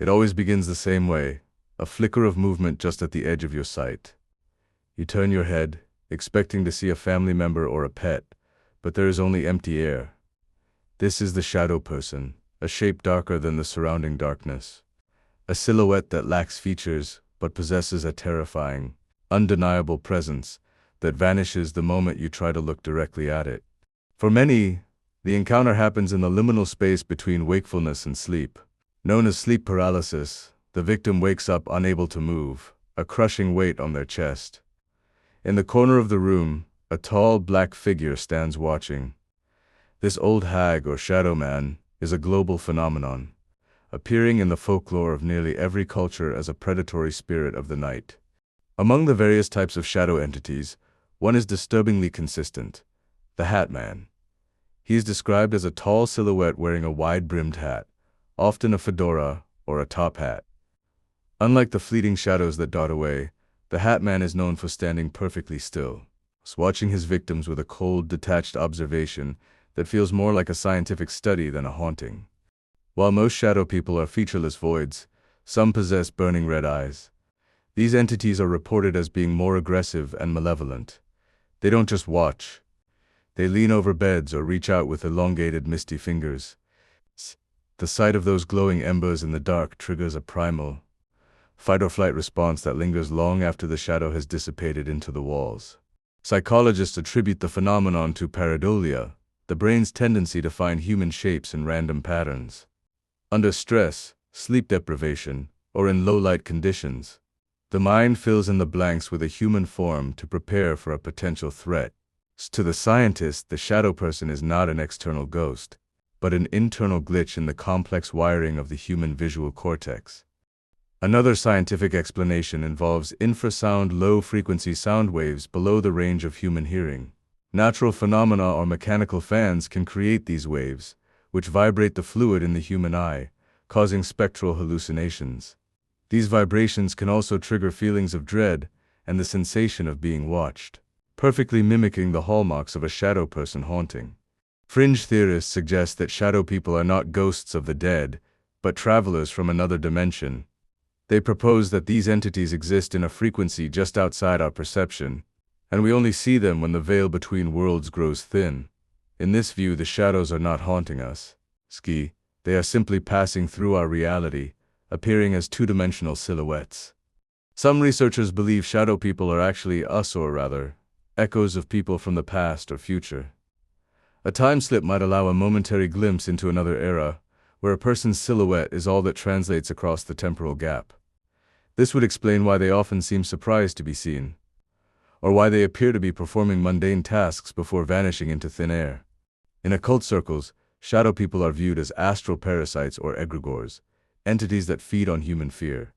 It always begins the same way, a flicker of movement just at the edge of your sight. You turn your head, expecting to see a family member or a pet, but there is only empty air. This is the shadow person, a shape darker than the surrounding darkness. A silhouette that lacks features, but possesses a terrifying, undeniable presence that vanishes the moment you try to look directly at it. For many, the encounter happens in the liminal space between wakefulness and sleep. Known as sleep paralysis, the victim wakes up unable to move, a crushing weight on their chest. In the corner of the room, a tall black figure stands watching. This old hag or shadow man is a global phenomenon, appearing in the folklore of nearly every culture as a predatory spirit of the night. Among the various types of shadow entities, one is disturbingly consistent: the Hat Man. He is described as a tall silhouette wearing a wide-brimmed hat, often a fedora or a top hat. Unlike the fleeting shadows that dart away, the Hat Man is known for standing perfectly still, watching his victims with a cold, detached observation that feels more like a scientific study than a haunting. While most shadow people are featureless voids, some possess burning red eyes. These entities are reported as being more aggressive and malevolent. They don't just watch. They lean over beds or reach out with elongated, misty fingers. The sight of those glowing embers in the dark triggers a primal, fight-or-flight response that lingers long after the shadow has dissipated into the walls. Psychologists attribute the phenomenon to pareidolia, the brain's tendency to find human shapes in random patterns. Under stress, sleep deprivation, or in low-light conditions, the mind fills in the blanks with a human form to prepare for a potential threat. To the scientist, the shadow person is not an external ghost, but an internal glitch in the complex wiring of the human visual cortex. Another scientific explanation involves infrasound low-frequency sound waves below the range of human hearing. Natural phenomena or mechanical fans can create these waves, which vibrate the fluid in the human eye, causing spectral hallucinations. These vibrations can also trigger feelings of dread and the sensation of being watched, perfectly mimicking the hallmarks of a shadow person haunting. Fringe theorists suggest that shadow people are not ghosts of the dead, but travelers from another dimension. They propose that these entities exist in a frequency just outside our perception, and we only see them when the veil between worlds grows thin. In this view, the shadows are not haunting us. They are simply passing through our reality, appearing as two-dimensional silhouettes. Some researchers believe shadow people are actually us, or rather, echoes of people from the past or future. A time slip might allow a momentary glimpse into another era, where a person's silhouette is all that translates across the temporal gap. This would explain why they often seem surprised to be seen, or why they appear to be performing mundane tasks before vanishing into thin air. In occult circles, shadow people are viewed as astral parasites or egregores, entities that feed on human fear.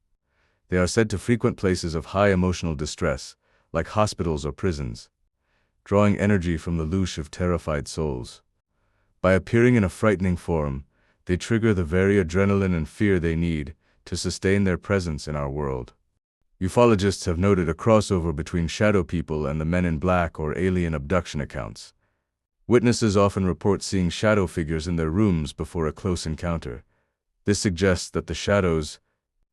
They are said to frequent places of high emotional distress, like hospitals or prisons, drawing energy from the loosh of terrified souls. By appearing in a frightening form, they trigger the very adrenaline and fear they need to sustain their presence in our world. Ufologists have noted a crossover between shadow people and the Men in Black or alien abduction accounts. Witnesses often report seeing shadow figures in their rooms before a close encounter. This suggests that the shadows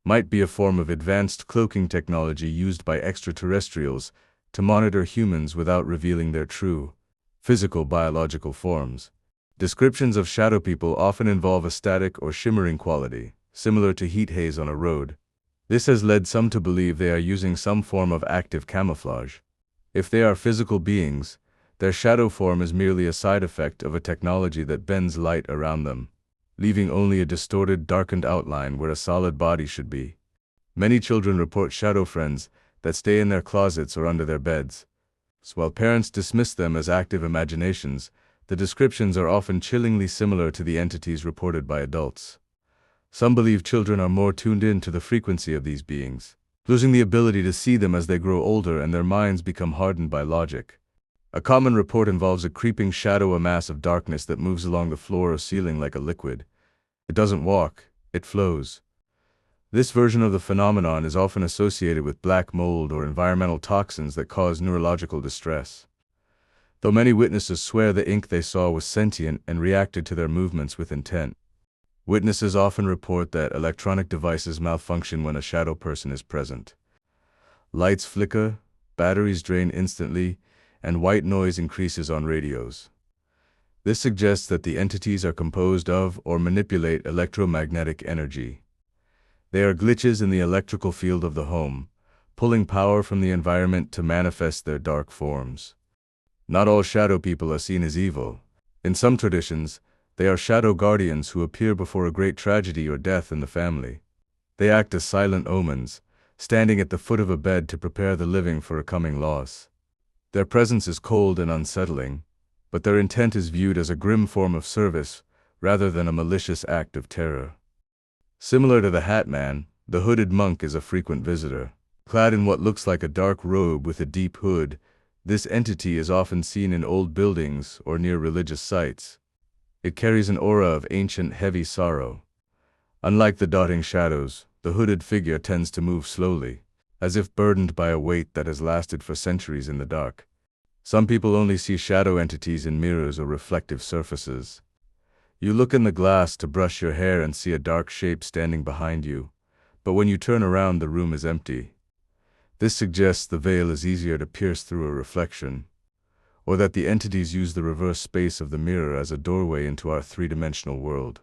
might be a form of advanced cloaking technology used by extraterrestrials to monitor humans without revealing their true, physical biological forms. Descriptions of shadow people often involve a static or shimmering quality, similar to heat haze on a road. This has led some to believe they are using some form of active camouflage. If they are physical beings, their shadow form is merely a side effect of a technology that bends light around them, leaving only a distorted, darkened outline where a solid body should be. Many children report shadow friends that stay in their closets or under their beds. While parents dismiss them as active imaginations, the descriptions are often chillingly similar to the entities reported by adults. Some believe children are more tuned in to the frequency of these beings, losing the ability to see them as they grow older and their minds become hardened by logic. A common report involves a creeping shadow, a mass of darkness that moves along the floor or ceiling like a liquid. It doesn't walk, it flows. This version of the phenomenon is often associated with black mold or environmental toxins that cause neurological distress. Though many witnesses swear the ink they saw was sentient and reacted to their movements with intent. Witnesses often report that electronic devices malfunction when a shadow person is present. Lights flicker, batteries drain instantly, and white noise increases on radios. This suggests that the entities are composed of or manipulate electromagnetic energy. They are glitches in the electrical field of the home, pulling power from the environment to manifest their dark forms. Not all shadow people are seen as evil. In some traditions, they are shadow guardians who appear before a great tragedy or death in the family. They act as silent omens, standing at the foot of a bed to prepare the living for a coming loss. Their presence is cold and unsettling, but their intent is viewed as a grim form of service rather than a malicious act of terror. Similar to the Hat Man, the hooded monk is a frequent visitor. Clad in what looks like a dark robe with a deep hood, this entity is often seen in old buildings or near religious sites. It carries an aura of ancient, heavy sorrow. Unlike the dotting shadows, the hooded figure tends to move slowly, as if burdened by a weight that has lasted for centuries in the dark. Some people only see shadow entities in mirrors or reflective surfaces. You look in the glass to brush your hair and see a dark shape standing behind you, but when you turn around, the room is empty. This suggests the veil is easier to pierce through a reflection, or that the entities use the reverse space of the mirror as a doorway into our three-dimensional world.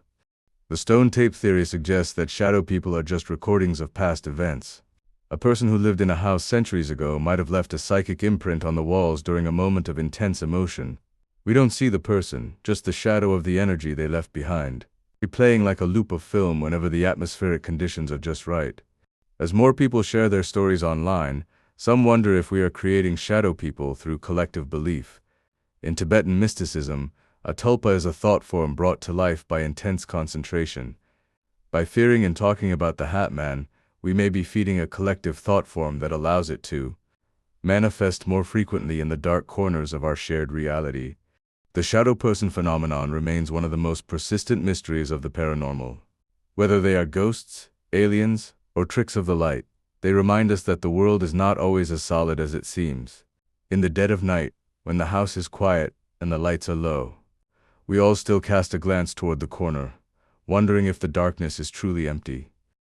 The stone tape theory suggests that shadow people are just recordings of past events. A person who lived in a house centuries ago might have left a psychic imprint on the walls during a moment of intense emotion. We don't see the person, just the shadow of the energy they left behind, replaying like a loop of film whenever the atmospheric conditions are just right. As more people share their stories online, some wonder if we are creating shadow people through collective belief. In Tibetan mysticism, a tulpa is a thought form brought to life by intense concentration. By fearing and talking about the Hat Man, we may be feeding a collective thought form that allows it to manifest more frequently in the dark corners of our shared reality. The shadow person phenomenon remains one of the most persistent mysteries of the paranormal. Whether they are ghosts, aliens, or tricks of the light, they remind us that the world is not always as solid as it seems. In the dead of night, when the house is quiet and the lights are low, we all still cast a glance toward the corner, wondering if the darkness is truly empty.